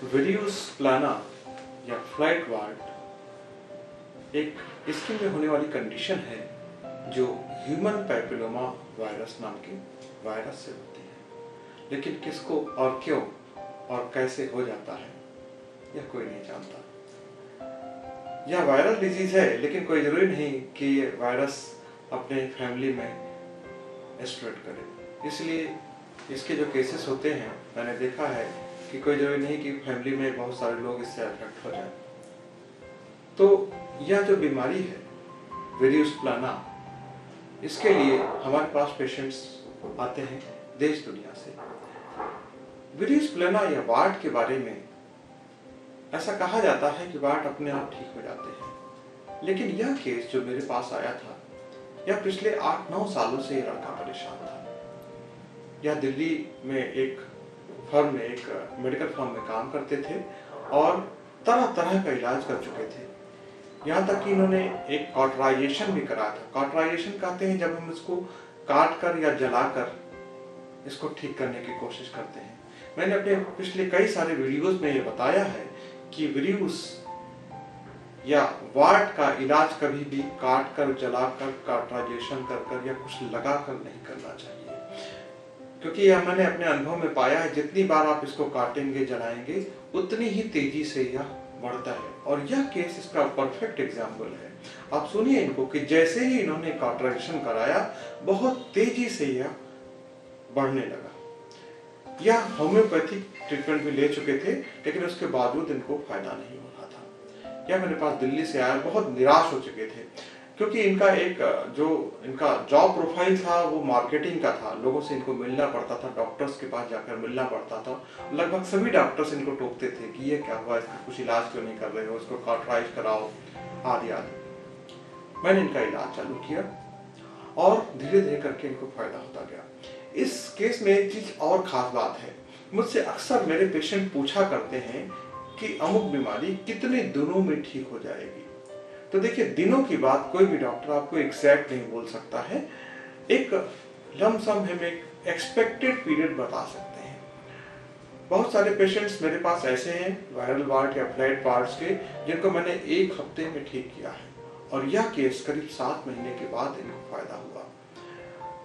वेरियोस प्लाना या flight ward एक skin में होने वाली कंडीशन है जो ह्यूमन पैपिलोमा वायरस नाम के वायरस से होती है। लेकिन किसको और क्यों और कैसे हो जाता है यह कोई नहीं जानता। यह वायरल डिजीज है, लेकिन कोई जरूरी नहीं कि ये वायरस अपने फैमिली में स्प्रेड करे। इसलिए इसके जो केसेस होते हैं, मैंने देखा है कि कोई जरूरी नहीं कि फैमिली में बहुत सारे लोग इससे अफेक्ट हो जाए। तो यह जो बीमारी है वेरियोस प्लाना, इसके लिए हमारे पास पेशेंट्स आते हैं देश दुनिया से। वेरियोस प्लाना या वार्ड के बारे में ऐसा कहा जाता है कि वार्ड अपने आप ठीक हो जाते हैं, लेकिन यह केस जो मेरे पास आया था, यह पिछले 8-9 सालों से ये लड़का परेशान था। यह दिल्ली में एक फर्म में, एक मेडिकल फर्म में काम करते थे और तरह तरह का इलाज कर चुके थे। यहाँ तक कि इन्होंने एक कॉटराइजेशन भी कराया था। कॉटराइजेशन कहते हैं जब हम इसको काट कर या जलाकर इसको ठीक करने की कोशिश करते हैं। मैंने अपने पिछले कई सारे वीडियोस में ये बताया है कि वेरियोस या वार्ड का इलाज कभी भी काट कर, जलाकर, कॉटराइजेशन कर या कुछ लगाकर नहीं करना चाहिए, क्योंकि यह मैंने अपने अनुभव में पाया है जितनी बार आप इसको काटेंगे, जलाएंगे, उतनी ही तेजी से यह बढ़ता है। और यह केस इसका परफेक्ट एग्जाम्पल है। आप सुनिए इनको कि जैसे ही इन्होंने कॉटराइजेशन कराया, बहुत तेजी से यह बढ़ने लगा। यह होम्योपैथिक ट्रीटमेंट भी ले चुके थे, लेकिन उसके बावजूद इनको फायदा नहीं हो रहा था। यह मेरे पास दिल्ली से आया, बहुत निराश हो चुके थे, क्योंकि इनका एक जो इनका जॉब प्रोफाइल था वो मार्केटिंग का था। लोगों से इनको मिलना पड़ता था, डॉक्टर्स के पास जाकर मिलना पड़ता था। लगभग सभी डॉक्टर्स इनको टोकते थे कि ये क्या हुआ, इसका कुछ इलाज क्यों नहीं कर रहे हो, इसको कॉटराइज कराओ, आदि आदि। मैंने इनका इलाज चालू किया और धीरे धीरे करके इनको फायदा होता गया। इस केस में एक चीज और खास बात है, मुझसे अक्सर मेरे पेशेंट पूछा करते हैं कि अमुक बीमारी कितने दिनों में ठीक हो जाएगी। तो देखिए, दिनों की बात कोई भी डॉक्टर आपको एग्जैक्ट नहीं बोल सकता है। एक लमसम हम एक एक्सपेक्टेड पीरियड बता सकते हैं। बहुत सारे पेशेंट्स मेरे पास ऐसे हैं वायरल वार्ड या फ्लैट वार्ड्स के, जिनको मैंने 1 हफ्ते में ठीक किया है, और यह केस करीब 7 महीने के बाद इनको फायदा हुआ।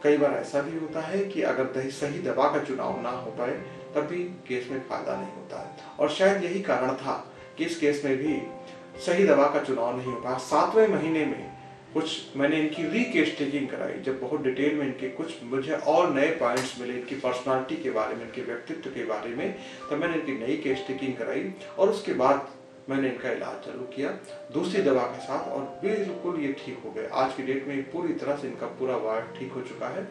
कई बार ऐसा भी होता है कि अगर सही दवा का चुनाव ना हो पाए तब भी केस में फायदा नहीं होता है, और शायद यही कारण था कि इस केस में भी सही दवा का चुनाव नहीं हो पाया। 7वें महीने में कुछ मैंने इनकी रीकेस टेकिंग कराई, जब बहुत डिटेल में इनके कुछ मुझे और नए पॉइंट्स मिले इनकी पर्सनालिटी के बारे में, इनके व्यक्तित्व के बारे में, तब मैंने इनकी नई केस टेकिंग कराई और उसके बाद मैंने इनका इलाज चालू किया दूसरी दवा के साथ, और बिल्कुल ये ठीक हो गए। आज की डेट में पूरी तरह से इनका पूरा वार्ड ठीक हो चुका है।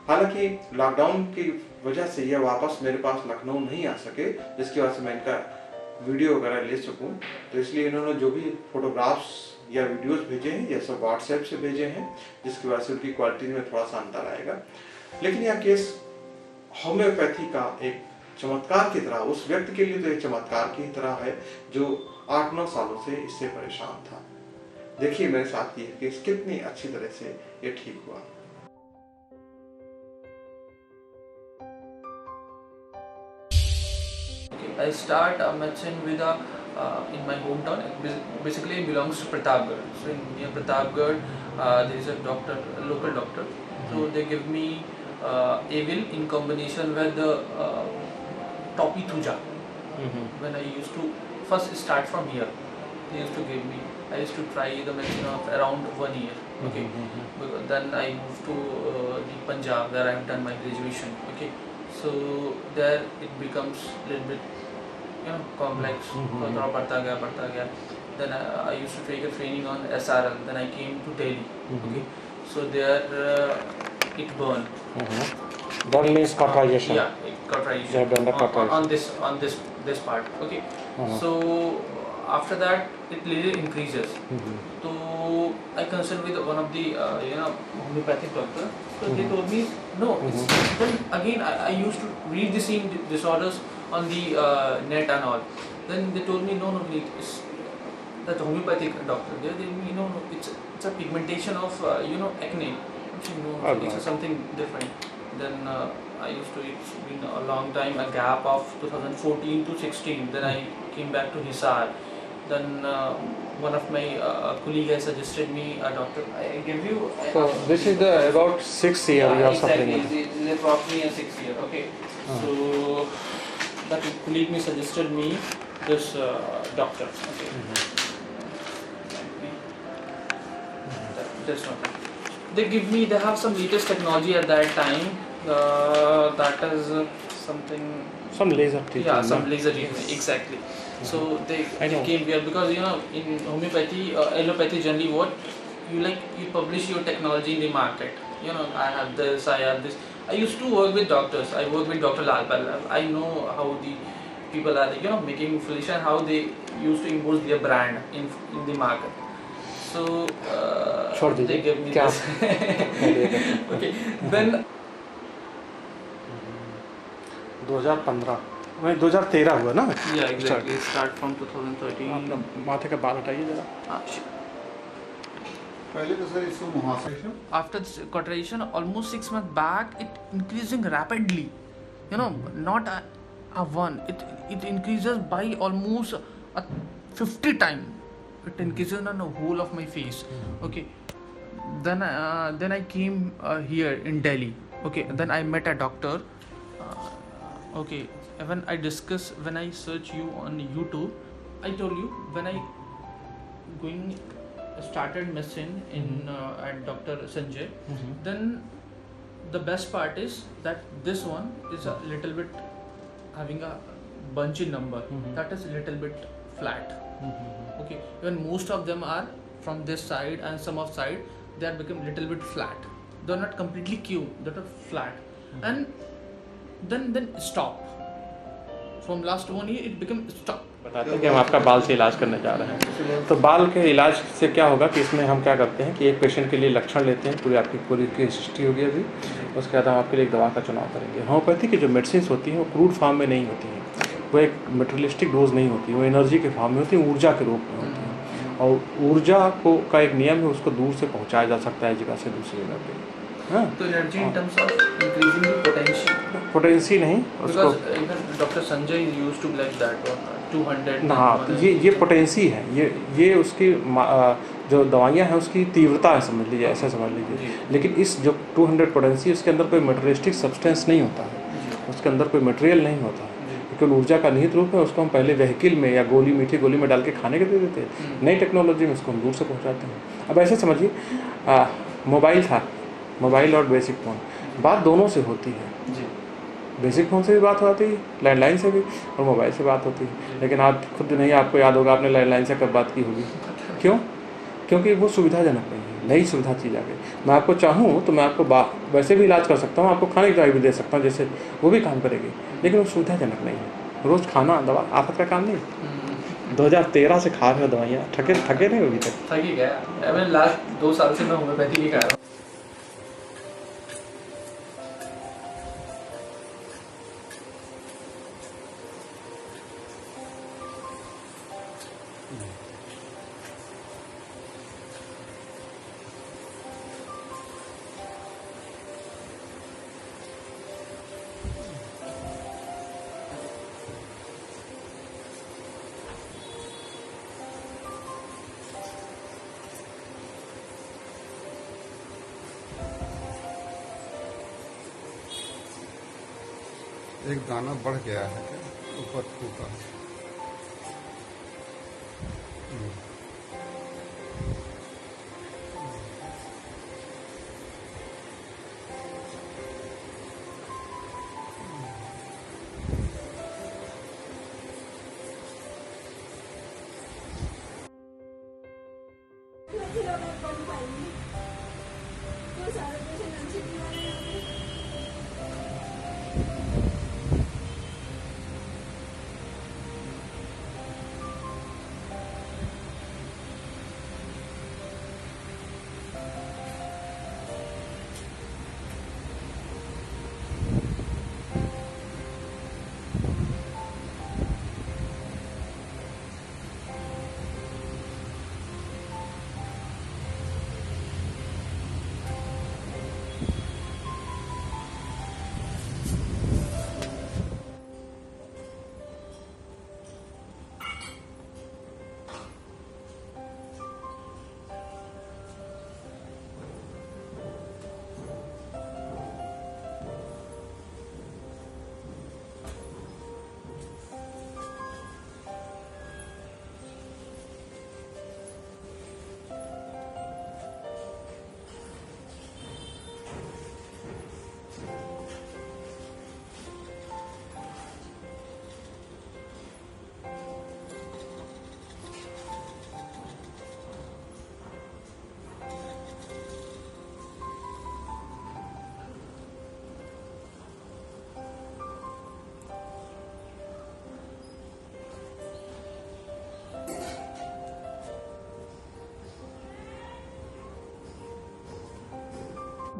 हालांकि लॉकडाउन की वजह से यह वापस मेरे पास लखनऊ नहीं आ सके, जिसकी वजह से मैं इनका वीडियो वगैरह ले सकूं, तो इसलिए इन्होंने जो भी फोटोग्राफ्स या वीडियोस भेजे हैं ये सब व्हाट्सएप से भेजे हैं, जिसकी वजह से उनकी क्वालिटी में थोड़ा सा अंतर आएगा। लेकिन यह केस होम्योपैथी का एक चमत्कार की तरह, उस व्यक्ति के लिए तो एक चमत्कार की तरह है जो 8-9 सालों से इससे परेशान था। देखिए मेरे साथ ये केस कितनी अच्छी तरह से ये ठीक हुआ। I start medicine with in my hometown. Basically, it belongs to Pratapgarh. So near Pratapgarh, there is a doctor, a local doctor. So they give me Avil in combination with the Topi Thuja. When I used to first start from here, they used to give me. I used to try the medicine of around 1 year. Okay. Then I moved to the Punjab, where I have done my graduation. Okay. So there it becomes a little bit complex. थोड़ा बढ़ता गया. Then I used to take a training on SRL. Then I came to Delhi. Okay. So there it burned. That means cauterization. Yeah, cauterization. They have done the cauterization. on this part. Okay. So after that it little increases. So I consulted with one of the homeopathic doctor. So they told me no. Then again I used to read the same disorders on the net and all. Then they told me no, it's that homeopathic doctor. They told me no, it's a pigmentation of acne. I'm saying no, it's something different. Then I used to, it's been a long time, a gap of 2014 to 16. Then I came back to Hisar. Then one of my colleague has suggested me a doctor. I give you. So this is the about 6 year you are suffering exactly. with. It's approximately a 6 year. Okay. So that colleague me suggested me this doctor. Okay. Just one. They give me. They have some latest technology at that time. That is something. Some laser treatment. Yeah, some no? laser treatment. Exactly. So they I know. came here because in homeopathy, allopathy generally what you publish your technology in the market. I have this, I have this. I used to work with doctors. I work with Dr. Lalpal. I know how the people are making physician, how they used to impose their brand in the market. So they gave me this. Okay. Then 2015 नहीं 2013 हुआ ना? Yeah, exactly. Start from 2013. आपका माथे का बाल हटाइए जरा. पहले तो सर इसको मुहासे After this cauterization, almost 6 months back, it increasing rapidly. Not a one. It increases by almost 50 times. It increases on the whole of my face. Okay. Then I came here in Delhi. Okay. Then I met a doctor. Okay. When I search you on YouTube, I told you when I started medicine in at Dr. Sanjay, then the best part is that this one is a little bit having a bunchy number, that is a little bit flat. Okay, even most of them are from this side and some of side they are become little bit flat. They are not completely cube, they are flat. And then stop. From last 1 year it became stop. बताते हैं कि हम आपका बाल से इलाज करने जा रहे हैं. तो बाल के इलाज से क्या होगा कि इसमें हम क्या करते हैं कि एक पेशेंट के लिए लक्षण लेते हैं, पूरी आपकी पूरी की हिस्ट्री होगी अभी, उसके बाद हम आपके लिए एक दवा का चुनाव करेंगे. होम्योपैथी की जो मेडिसिन होती हैं वो क्रूड फॉर्म में नहीं होती हैं, वो एक मटेरियलिस्टिक डोज नहीं होती, वो एनर्जी के फॉर्म में होती है, ऊर्जा के रूप में होती हैं. और ऊर्जा का एक नियम है, उसको दूर से पहुँचाया जा सकता है एक जगह से दूसरी जगह पे. हाँ, तो energy in terms of increasing the potency नहीं उसको. Doctor Sanjay used to like that 200. हाँ, तो ये पोटेंसी है, ये उसकी जो दवाइयाँ हैं उसकी तीव्रता है, समझ लीजिए, ऐसा समझ लीजिए. लेकिन इस जो 200 पोटेंसी उसके अंदर कोई मटेरियलिस्टिक सब्सटेंस नहीं होता है, उसके अंदर कोई मटेरियल नहीं होता है, केवल ऊर्जा का निहित रूप है. उसको हम पहले व्हीकल में या मीठी गोली में डाल के खाने के दे देते हैं. नई टेक्नोलॉजी में उसको हम दूर से पहुँचाते हैं. अब ऐसे समझिए, मोबाइल और बेसिक फ़ोन, बात दोनों से होती है. बेसिक फ़ोन से भी बात होती है, लैंडलाइन से भी, और मोबाइल से बात होती है. लेकिन आप खुद नहीं, आपको याद होगा आपने लैंडलाइन से कब बात की होगी. क्यों? क्योंकि वो सुविधाजनक नहीं है, नई सुविधा चीज़ आ गई. मैं आपको चाहूँ तो मैं आपको वैसे भी इलाज कर सकता हूँ, आपको खाने की दवाई भी दे सकता हूँ, जैसे वो भी काम करेगी, लेकिन वो सुविधाजनक नहीं है. रोज़ खाना दवा आफत का काम नहीं. 2013 से खा रहे हो दवाइयाँ, थके नहीं होगी तक. थक ही गया. मैं लास्ट 2 साल से मैं होम्योपैथी ही खा रहा हूँ. एक दाना बढ़ गया है ऊपर फूका.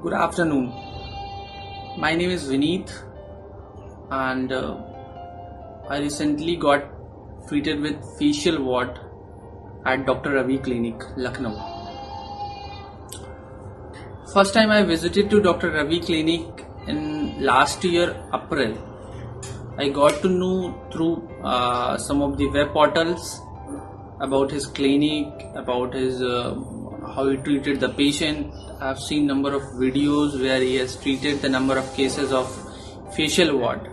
Good afternoon. My name is Vineet, and I recently got treated with facial wart at Dr. Ravi Clinic, Lucknow. First time I visited to Dr. Ravi Clinic in last year April. I got to know through some of the web portals about his clinic, about his how he treated the patient. I have seen number of videos where he has treated the number of cases of facial wart.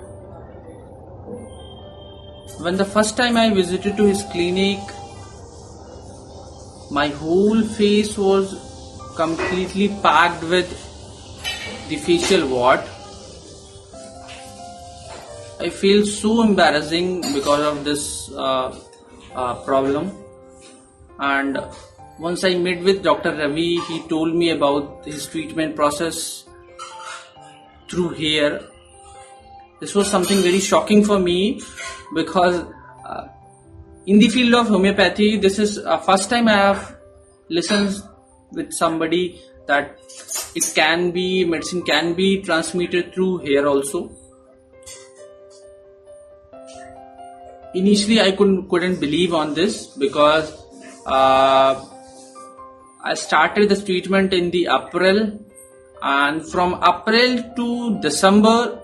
When the first time I visited to his clinic, my whole face was completely packed with the facial wart. I feel so embarrassing because of this problem, and once I met with Dr. Ravi, he told me about his treatment process through hair. This was something very shocking for me because in the field of homeopathy, this is first time I have listened with somebody that medicine can be transmitted through hair also. Initially, I couldn't believe on this because I started this treatment in the April, and from April to December,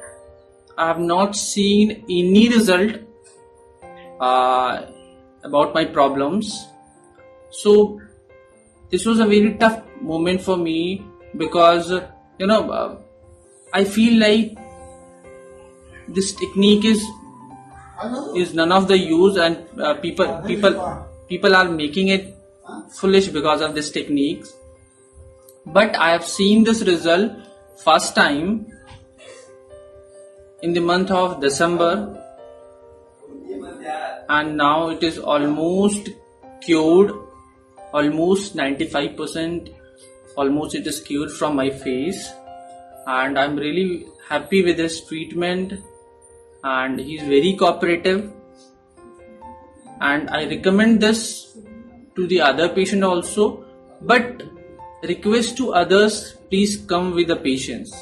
I have not seen any result about my problems. So this was a very tough moment for me because I feel like this technique is none of the use, and people are making it foolish because of this technique. But I have seen this result first time in the month of December, and now it is almost cured, almost 95%, almost it is cured from my face, and I'm really happy with this treatment, and he's very cooperative, and I recommend this to the other patient also, but request to others, please come with the patients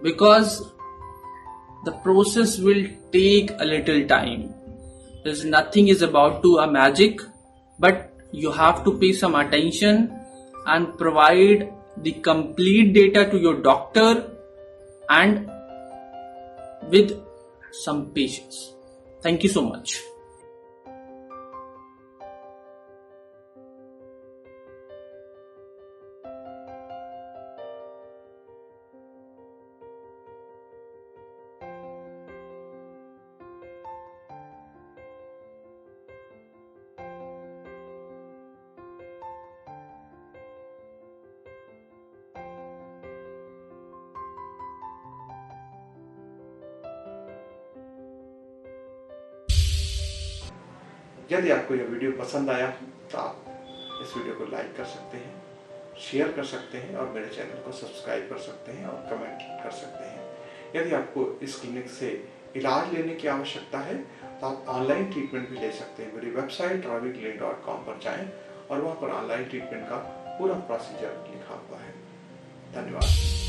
because the process will take a little time. There's nothing is about to a magic, but you have to pay some attention and provide the complete data to your doctor and with some patience. Thank you so much. यदि आपको यह video पसंद आया तो आप इस video को like कर सकते हैं, शेयर कर सकते हैं और मेरे चैनल को सब्सक्राइब कर सकते हैं और कमेंट कर सकते हैं। यदि आपको इस क्लिनिक से इलाज लेने की आवश्यकता है तो आप ऑनलाइन ट्रीटमेंट भी ले सकते हैं। मेरी वेबसाइट raviclinic.com पर जाएं और वहां पर ऑनलाइन ट्रीटमेंट का पूरा प्रोसीजर लिखा हुआ है। धन्यवाद।